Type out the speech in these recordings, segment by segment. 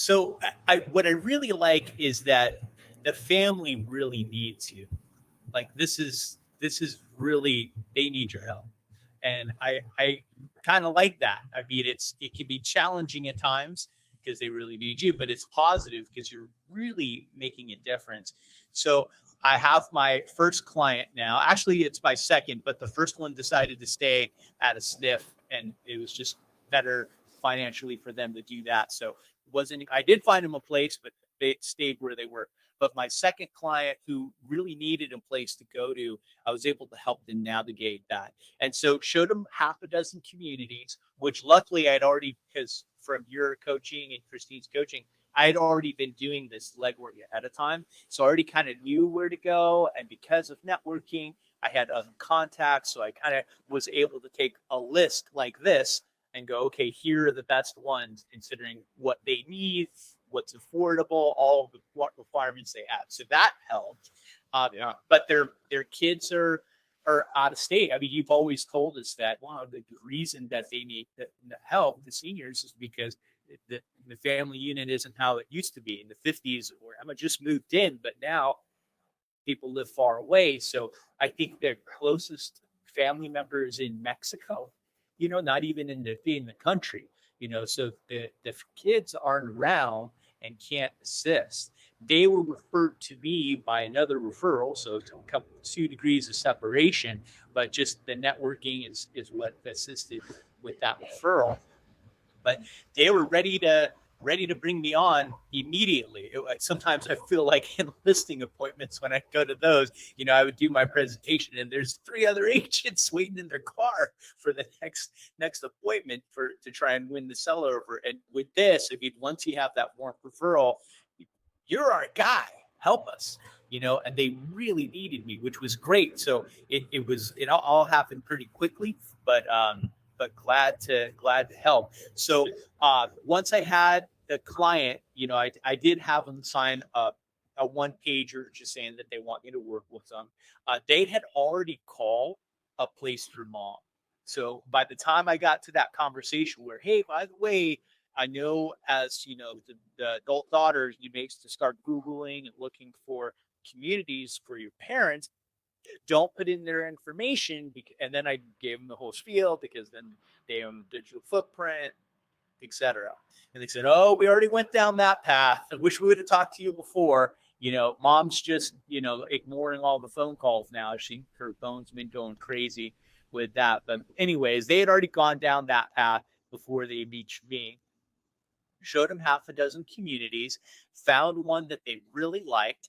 So what I really like is that the family really needs you. Like this is really they need your help, and I kind of like that. I mean, it can be challenging at times because they really need you, but it's positive because you're really making a difference. So I have my first client now. Actually, it's my second, but the first one decided to stay at a sniff, and it was just better financially for them to do that. So it wasn't I did find them a place, but they stayed where they were. But my second client who really needed a place to go to, I was able to help them navigate that. And so showed them half a dozen communities, which luckily I'd already, because from your coaching and Christine's coaching, I had already been doing this legwork ahead of time. So I already kind of knew where to go. And because of networking, I had other contacts. So I kind of was able to take a list like this and go, okay, here are the best ones considering what they need, what's affordable, all the what requirements they have. So that helped. Yeah. But their kids are out of state. I mean, you've always told us that the reason that they need the help, the seniors, is because the family unit isn't how it used to be in the 50s, where I just moved in, but now people live far away. So I think their closest family member is in Mexico, not even in the country, so the kids aren't around and can't assist. They were referred to me by another referral, so it's a couple 2 degrees of separation, but just the networking is what assisted with that referral. But they were ready to bring me on immediately. Sometimes I feel like in listing appointments when I go to those, I would do my presentation and there's 3 other agents waiting in their car for the next appointment to try and win the seller over. And with this, once you have that warm referral, you're our guy. Help us. And they really needed me, which was great. So it all happened pretty quickly, but glad to help. So once I had the client, I did have them sign a 1-pager just saying that they want me to work with them. They had already called a place for mom. So by the time I got to that conversation where, hey, by the way, I know as the adult daughter, you makes to start Googling and looking for communities for your parents. Don't put in their information. And then I gave them the whole spiel because then they own digital footprint, etc. And they said, oh, we already went down that path. I wish we would have talked to you before. Mom's just, ignoring all the phone calls now. Her phone's been going crazy with that. But anyways, they had already gone down that path before they reached me. Showed them half a dozen communities, found one that they really liked.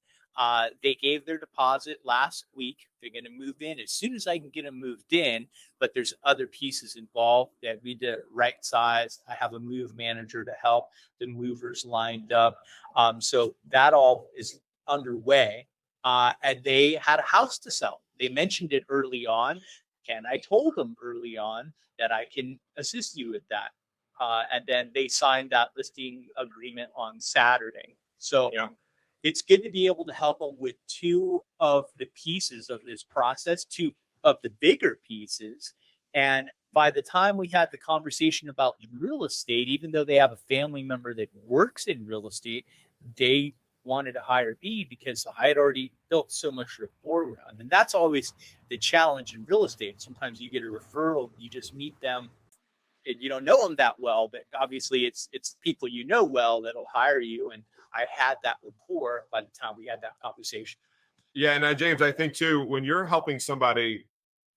They gave their deposit last week. They're going to move in as soon as I can get them moved in, but there's other pieces involved that we need to right size. I have a move manager to help the movers lined up. So that all is underway. And they had a house to sell. They mentioned it early on. And I told them early on that I can assist you with that. And then they signed that listing agreement on Saturday. So Yeah. it's good to be able to help them with 2 of the pieces of this process, 2 of the bigger pieces. And by the time we had the conversation about real estate, even though they have a family member that works in real estate, they wanted to hire me because I had already built so much rapport with them. And that's always the challenge in real estate. Sometimes you get a referral, you just meet them, and you don't know them that well, but obviously it's people well that'll hire you. And I had that rapport by the time we had that conversation. Yeah, and James, I think too, when you're helping somebody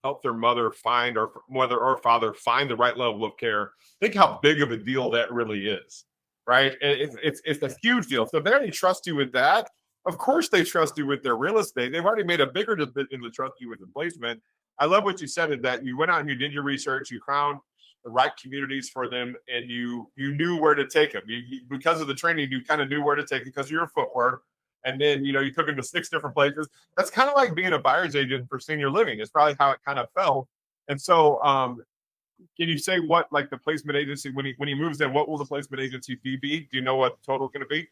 help their mother find or mother or father find the right level of care, think how big of a deal that really is, right? It's a huge deal. So if they already trust you with that, of course they trust you with their real estate. They've already made a bigger decision to trust you with the placement. I love what you said is that you went out and you did your research, you found the right communities for them, and you knew where to take them. Because of the training, you kind of knew where to take it because of your footwork. And then, you took them to 6 different places. That's kind of like being a buyer's agent for senior living. It's probably how it kind of felt. And so, can you say what, like the placement agency, when he moves in, what will the placement agency fee be? Do you know what the total is going to be?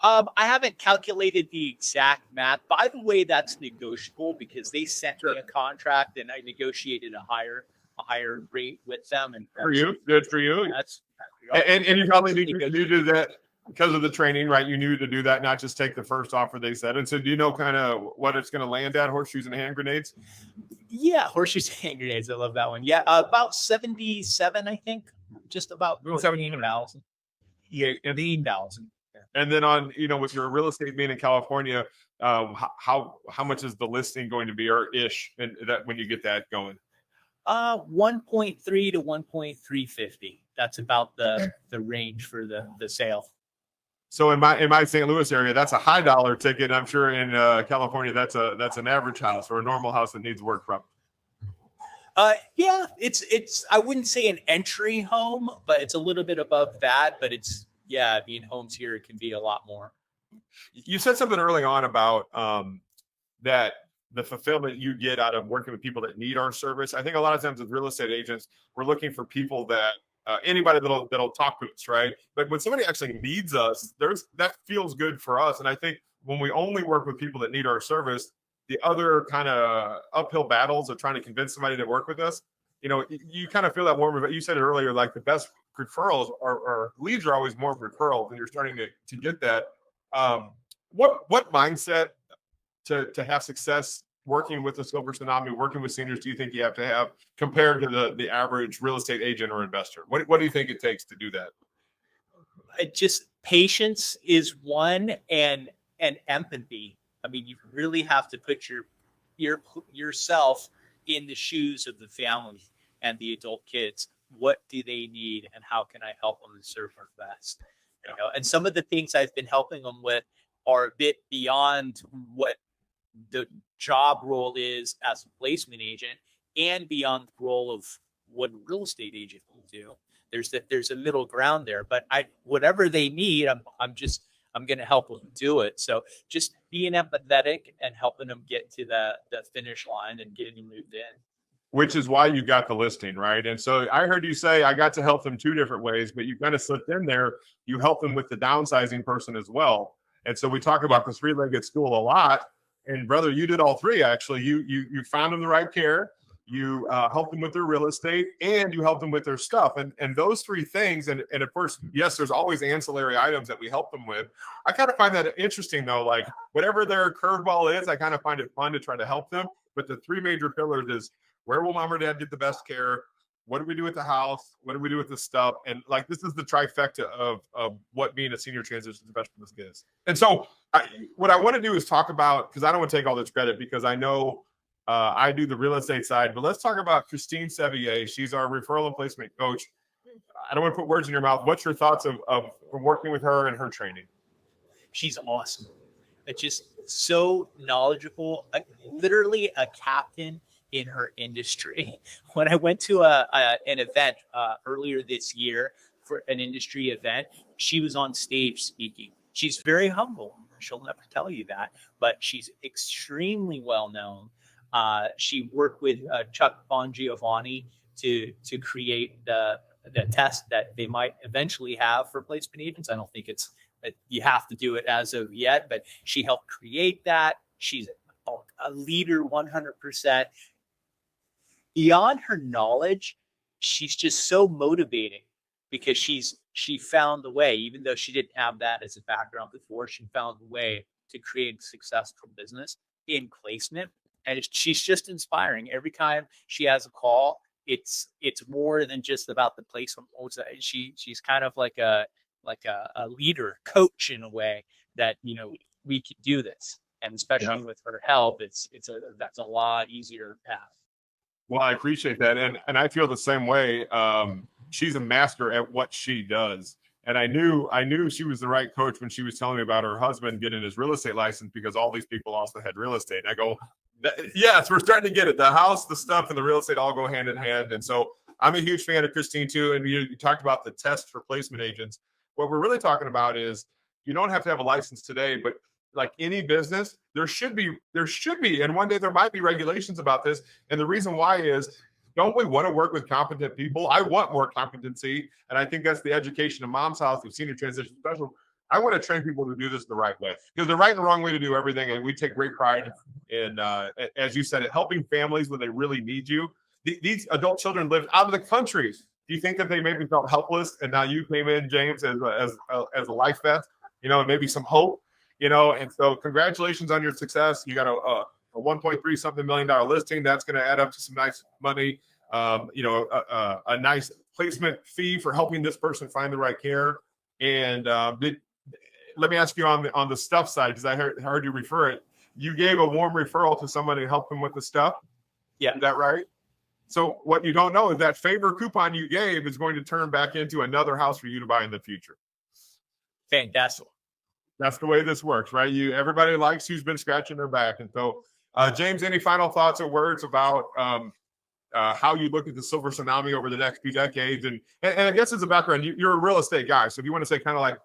I haven't calculated the exact math. By the way, that's negotiable because they sent me a contract and I negotiated a higher rate with them. And For you, good for you. That's and you probably need to do that. because of the training, right? You knew to do that, not just take the first offer they said. And so do you know kind of what it's going to land at, horseshoes and hand grenades? Yeah, horseshoes and hand grenades. I love that one. Yeah, about 77, I think. Just about 17,000. Yeah, 18,000. And then on, with your real estate being in California, how much is the listing going to be, or ish, and that when you get that going? 1.3 to 1.350. That's about the range for the sale. So in my St. Louis area, that's a high dollar ticket. I'm sure in California, that's an average house or a normal house that needs work from. Yeah, it's I wouldn't say an entry home, but it's a little bit above that. But homes here, it can be a lot more. You said something early on about that the fulfillment you get out of working with people that need our service. I think a lot of times with real estate agents, we're looking for people that anybody that'll talk to us, right? But when somebody actually needs us, that feels good for us. And I think when we only work with people that need our service, the other kind of uphill battles of trying to convince somebody to work with us, you kind of feel that warm. But you said it earlier, like the best referrals or leads are always more referrals, and you're starting to get that. What mindset to have success working with the Silver Tsunami, working with seniors, do you think you have to have compared to the average real estate agent or investor? What do you think it takes to do that? Just patience is one, and empathy. I mean, you really have to put yourself in the shoes of the family and the adult kids. What do they need, and how can I help them to serve them best? And some of the things I've been helping them with are a bit beyond what the job role is as a placement agent, and beyond the role of what a real estate agent will do. There's a middle ground there, but whatever they need, I'm going to help them do it. So just being empathetic and helping them get to the finish line and getting moved in. Which is why you got the listing, right? And so I heard you say I got to help them two different ways, but you kind of slipped in there. You help them with the downsizing person as well. And so we talk about the three-legged stool a lot. And brother, you did all three actually. You found them the right care. You helped them with their real estate, and you helped them with their stuff. And those three things, and of course, yes, there's always ancillary items that we help them with. I kind of find that interesting though, like whatever their curveball is, I kind of find it fun to try to help them. But the three major pillars is, where will mom or dad get the best care? What do we do with the house? What do we do with the stuff? And like, this is the trifecta of what being a senior transition specialist is. And so what I want to do is talk about, because I don't want to take all this credit, because I know I do the real estate side, but let's talk about Christine Sevier. She's our referral and placement coach. I don't want to put words in your mouth. What's your thoughts of working with her and her training? She's awesome. It's just so knowledgeable, literally a captain in her industry. When I went to an event earlier this year for an industry event, she was on stage speaking. She's very humble. She'll never tell you that, but she's extremely well known. She worked with Chuck Bongiovanni to create the test that they might eventually have for placement agents. I don't think you have to do it as of yet, but she helped create that. She's a leader 100%. Beyond her knowledge, she's just so motivating, because she found the way, even though she didn't have that as a background before, she found a way to create a successful business in placement. And she's just inspiring. Every time she has a call, it's more than just about the placement. She's kind of like a leader, coach in a way that, we could do this. And especially with her help, that's a lot easier path. Well, I appreciate that. And I feel the same way. She's a master at what she does. And I knew she was the right coach when she was telling me about her husband getting his real estate license, because all these people also had real estate. And I go, yes, we're starting to get it. The house, the stuff, and the real estate all go hand in hand. And so I'm a huge fan of Christine too. And you talked about the test for placement agents. What we're really talking about is, you don't have to have a license today, but like any business, there should be, and one day there might be regulations about this. And the reason why is, don't we want to work with competent people? I want more competency. And I think that's the education of Mom's House with Senior Transition Special. I want to train people to do this the right way, because the right and the wrong way to do everything. And we take great pride in, as you said, helping families when they really need you. These adult children live out of the country. Do you think that they maybe felt helpless, and now you came in, James, as a life vest, and maybe some hope, And so, congratulations on your success. You got a 1.3 something million dollar listing. That's going to add up to some nice money. A nice placement fee for helping this person find the right care. And let me ask you on the stuff side, because I heard you refer it. You gave a warm referral to somebody to help them with the stuff. Yeah. Is that right? So what you don't know is that favor coupon you gave is going to turn back into another house for you to buy in the future. Fantastic. That's the way this works, right? Everybody likes who's been scratching their back. And so, James, any final thoughts or words about how you look at the silver tsunami over the next few decades? And I guess as a background, you're a real estate guy. So if you want to say kind of like,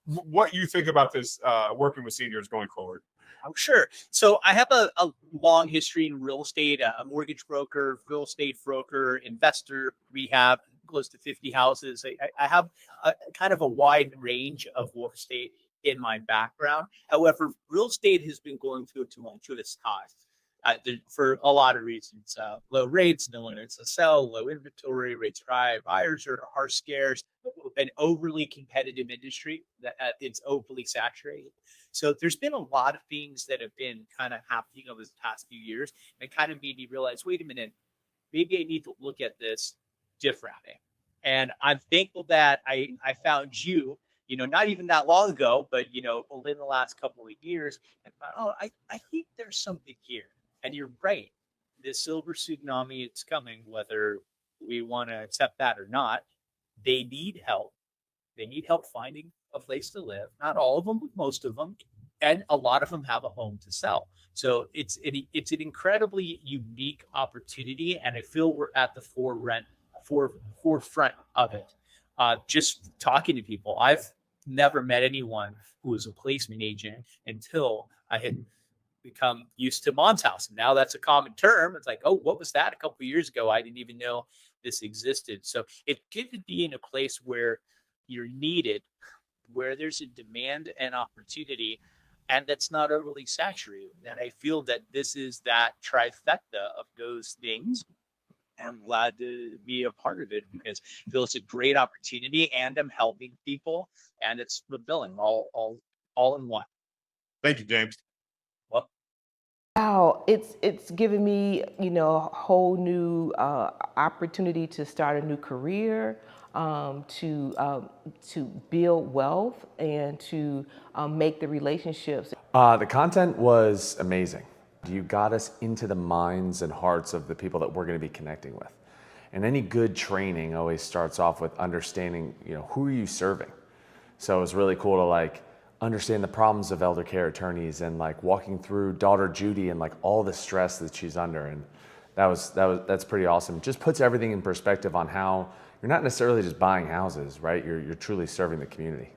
what you think about this working with seniors going forward. Oh, sure. So I have a long history in real estate, a mortgage broker, real estate broker, investor. We have close to 50 houses. I have a kind of a wide range of real estate in my background. However, real estate has been going through a tumultuous time for a lot of reasons. Low rates, no one wants to sell, low inventory, rates are high, buyers are scarce, an overly competitive industry that it's overly saturated. So there's been a lot of things that have been kind of happening over the past few years, and it kind of made me realize, wait a minute, maybe I need to look at this differently. And I'm thankful that I found you, not even that long ago, but, within the last couple of years, and thought, I think there's something here. And you're right. The silver tsunami, it's coming, whether we want to accept that or not. They need help. They need help finding a place to live. Not all of them, but most of them. And a lot of them have a home to sell. So it's an incredibly unique opportunity. And I feel we're at the forefront of it. Just talking to people. I've never met anyone who was a placement agent until I had become used to Mom's House. And now that's a common term. It's like, oh, what was that? A couple of years ago, I didn't even know this existed. So it's good to be in a place where you're needed, where there's a demand and opportunity, and that's not overly saturated. And I feel that this is that trifecta of those things. I'm glad to be a part of it because I feel it's a great opportunity, and I'm helping people, and it's fulfilling all in one. Thank you, James. Well, Wow, it's given me, a whole new opportunity to start a new career, to build wealth, and to make the relationships. The content was amazing. You got us into the minds and hearts of the people that we're going to be connecting with. And any good training always starts off with understanding, who are you serving? So it was really cool to understand the problems of elder care attorneys and walking through daughter Judy and all the stress that she's under. And that's pretty awesome. It just puts everything in perspective on how you're not necessarily just buying houses, right? You're truly serving the community.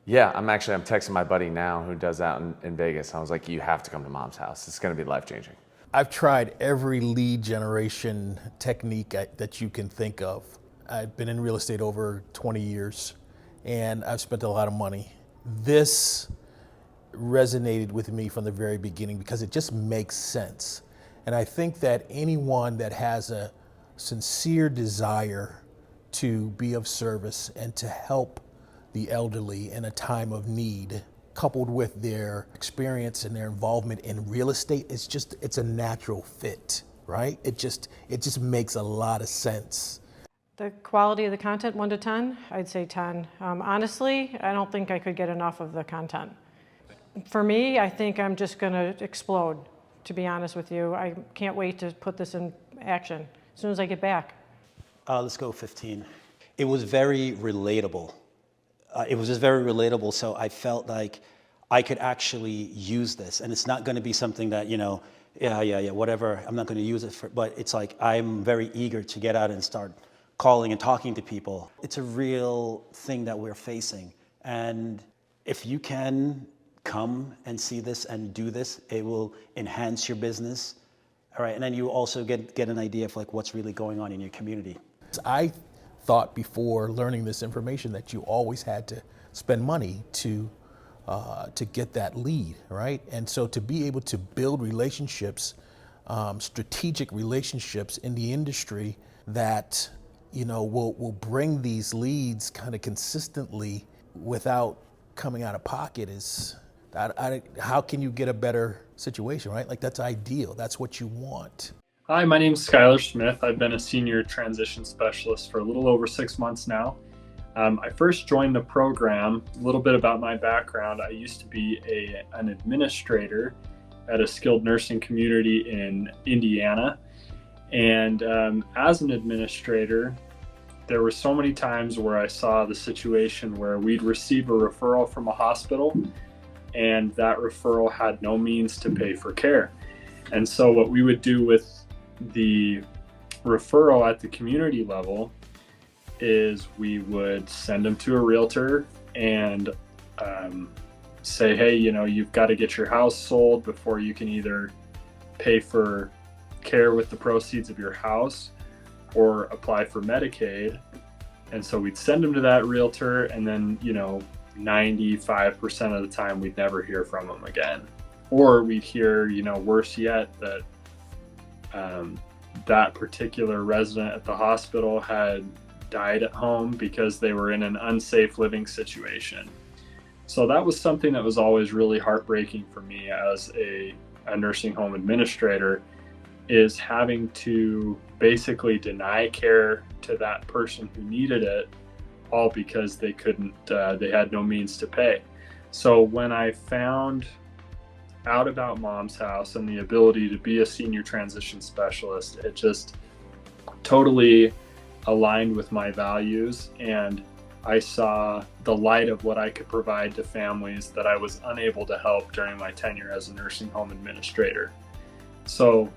Yeah, I'm texting my buddy now who does that in Vegas. I was like, you have to come to Mom's House. It's going to be life-changing. I've tried every lead generation technique that you can think of. I've been in real estate over 20 years, and I've spent a lot of money. This resonated with me from the very beginning because it just makes sense. And I think that anyone that has a sincere desire to be of service and to help the elderly in a time of need, coupled with their experience and their involvement in real estate, it's a natural fit, right? It just makes a lot of sense. The quality of the content, 1 to 10, I'd say 10. Honestly, I don't think I could get enough of the content. For me, I think I'm just gonna explode, to be honest with you. I can't wait to put this in action as soon as I get back. Let's go 15. It was very relatable. It was just very relatable, so I felt like I could actually use this. And it's not gonna be something that, whatever, I'm not gonna use it for, but it's like I'm very eager to get out and start calling and talking to people. It's a real thing that we're facing. And if you can come and see this and do this, it will enhance your business. All right, and then you also get an idea of what's really going on in your community. I thought before learning this information that you always had to spend money to get that lead, right? And so to be able to build relationships, strategic relationships in the industry that will bring these leads kind of consistently without coming out of pocket is, how can you get a better situation, right? Like that's ideal. That's what you want. Hi, my name is Skylar Smith. I've been a senior transition specialist for a little over 6 months now. I first joined the program, a little bit about my background. I used to be an administrator at a skilled nursing community in Indiana. And as an administrator, there were so many times where I saw the situation where we'd receive a referral from a hospital and that referral had no means to pay for care. And so what we would do with the referral at the community level is we would send them to a realtor and say, hey, you've got to get your house sold before you can either pay for care with the proceeds of your house or apply for Medicaid. And so we'd send them to that realtor, and then 95% of the time we'd never hear from them again. Or we'd hear, worse yet, that that particular resident at the hospital had died at home because they were in an unsafe living situation. So that was something that was always really heartbreaking for me as a nursing home administrator, is having to basically deny care to that person who needed it, all because they had no means to pay. So when I found out about Mom's House and the ability to be a senior transition specialist, it just totally aligned with my values, and I saw the light of what I could provide to families that I was unable to help during my tenure as a nursing home administrator. So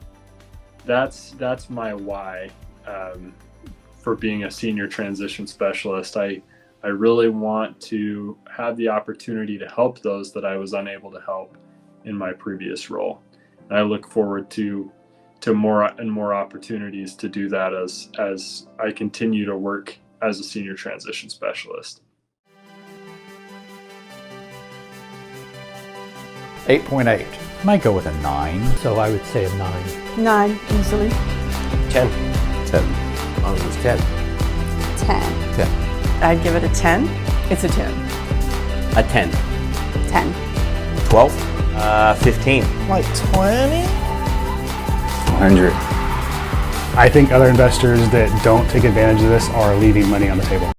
that's my why for being a senior transition specialist. I really want to have the opportunity to help those that I was unable to help in my previous role. And I look forward to more and more opportunities to do that as I continue to work as a senior transition specialist. 8.8. Might go with a 9. So I would say a 9. 9, easily. 10. 10. As long as it's 10. 10. 10. I'd give it a 10. It's a 10. A 10. 10. 12. 15. Like 20? 100. I think other investors that don't take advantage of this are leaving money on the table.